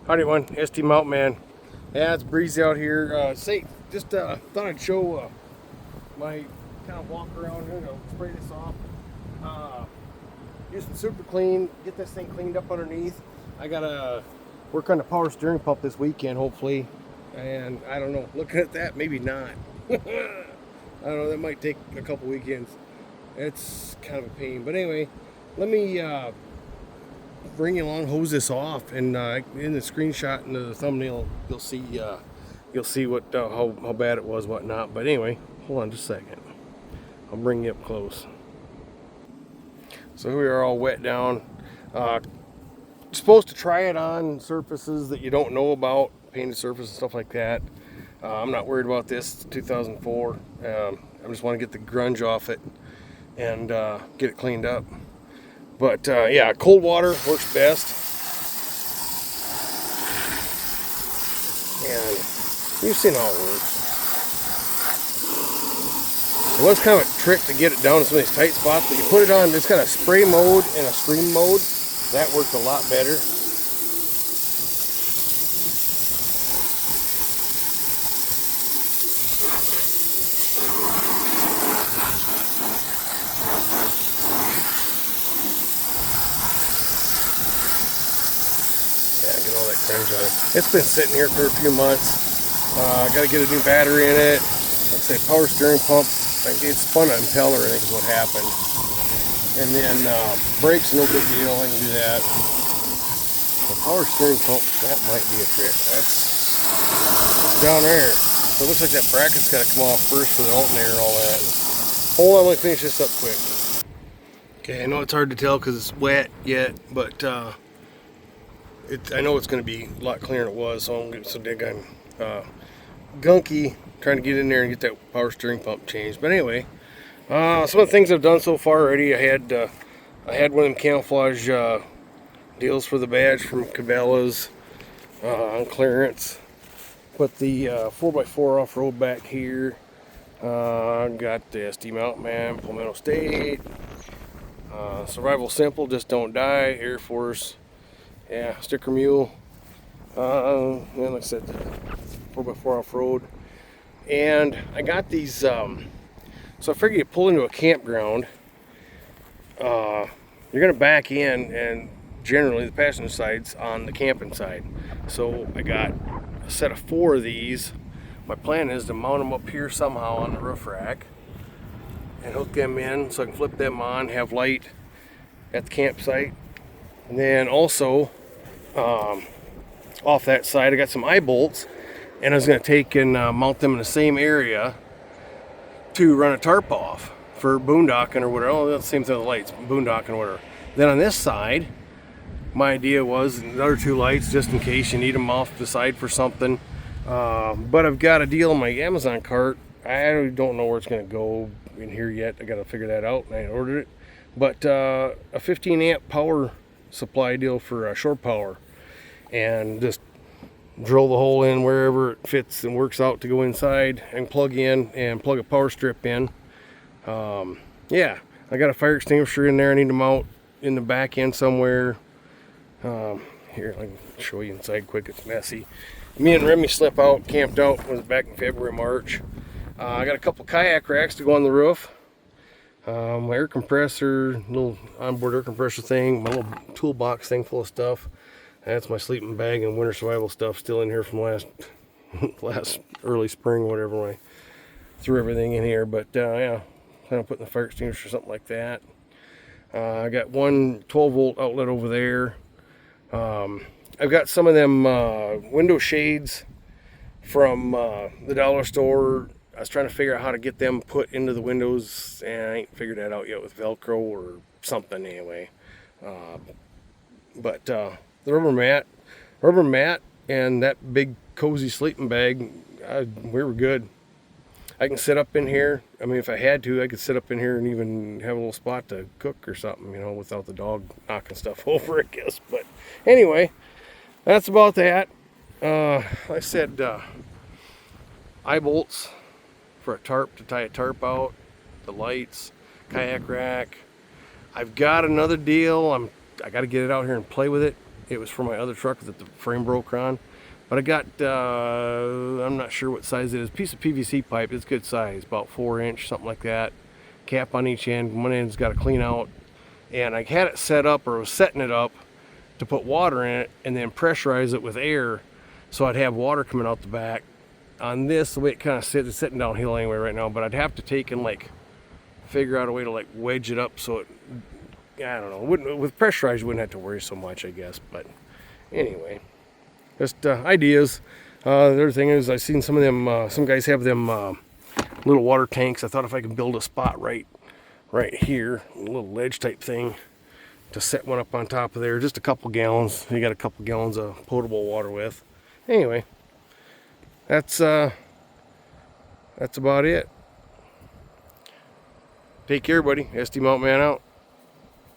Howdy one, ST Mountain Man. Yeah, it's breezy out here. Thought I'd show my kind of walk around here. I'll spray this off. Using Super Clean, get this thing cleaned up underneath. I gotta work on the power steering pump this weekend, hopefully. And I don't know, looking at that, maybe not. I don't know, that might take a couple weekends. It's kind of a pain. But anyway, let me bring you along, hose this off, and in the screenshot and the thumbnail, you'll see what how bad it was, whatnot. But anyway, hold on just a second. I'll bring you up close. So we are all wet down. Supposed to try it on surfaces that you don't know about, painted surface and stuff like that. I'm not worried about this. It's 2004. I just want to get the grunge off it and get it cleaned up. But yeah, cold water works best. And you've seen how it works. It was kind of a trick to get it down in some of these tight spots, but you put it on, it's got a spray mode and a stream mode. That worked a lot better. Get all that crunch out of it. It's been sitting here for a few months. Got to get a new battery in it. Let's say power steering pump. It's spun on impeller, I think is what happened. And then brakes, no big deal. I can do that. The power steering pump, that might be a trick. That's down there. So it looks like that bracket's got to come off first for the alternator and all that. Hold on, let me finish this up quick. Okay, I know it's hard to tell because it's wet yet, but I know it's going to be a lot cleaner than it was, so I'm getting so daggone gunky trying to get in there and get that power steering pump changed. But anyway, some of the things I've done so far already, I had one of them camouflage deals for the badge from Cabela's on clearance. Put the 4x4 off-road back here. Got the ST Mountain Man, Palmetto State, Survival Simple, Just Don't Die, Air Force. Yeah, Sticker Mule, and like I said, 4x4 off-road. And I got these, so I figured you pull into a campground, you're going to back in, and generally the passenger side's on the camping side. So I got a set of 4 of these. My plan is to mount them up here somehow on the roof rack and hook them in so I can flip them on, have light at the campsite. And then also, off that side, I got some eye bolts, and I was going to take and mount them in the same area to run a tarp off for boondocking or whatever. Oh, that's the same thing with the lights, boondocking or whatever. Then on this side, my idea was another 2 lights just in case you need them off the side for something. But I've got a deal on my Amazon cart. I don't know where it's going to go in here yet. I got to figure that out, and I ordered it. But a 15 amp power supply deal for shore power, and just drill the hole in wherever it fits and works out to go inside and plug in and plug a power strip in. Yeah, I got a fire extinguisher in there I need to mount in the back end somewhere. Here, I can show you inside quick. It's messy. Me and Remy slept out, camped out, was back in February, March. I got a couple kayak racks to go on the roof. My air compressor, little onboard air compressor thing, my little toolbox thing full of stuff. That's my sleeping bag and winter survival stuff still in here from last early spring, whatever, when I threw everything in here. But yeah, plan on putting the fire extinguisher or something like that. I got one 12-volt outlet over there. I've got some of them window shades from the dollar store. I was trying to figure out how to get them put into the windows, and I ain't figured that out yet with Velcro or something anyway. But the rubber mat and that big cozy sleeping bag, we were good. I can sit up in here. I mean, if I had to, I could sit up in here and even have a little spot to cook or something, you know, without the dog knocking stuff over, I guess. But anyway, that's about that. Like I said, eye bolts for a tarp to tie a tarp out, the lights, kayak rack. I've got another deal. I got to get it out here and play with it It was for my other truck that the frame broke on. But I got, I'm not sure what size it is, piece of PVC pipe. It's good size, about 4-inch, something like that. Cap on each end. One end's got to clean out. And I had it set up, or was setting it up to put water in it and then pressurize it with air so I'd have water coming out the back. On this, the way it kind of sits, it's sitting downhill anyway right now, but I'd have to take and like figure out a way to like wedge it up so it, I don't know, with pressurized you wouldn't have to worry so much, I guess. But anyway, just ideas. The other thing is I've seen some of them, some guys have them little water tanks. I thought if I could build a spot right here, a little ledge type thing, to set one up on top of there, just a couple gallons. You got a couple gallons of potable water with. Anyway, that's about it. Take care, buddy. SD Mountain Man out.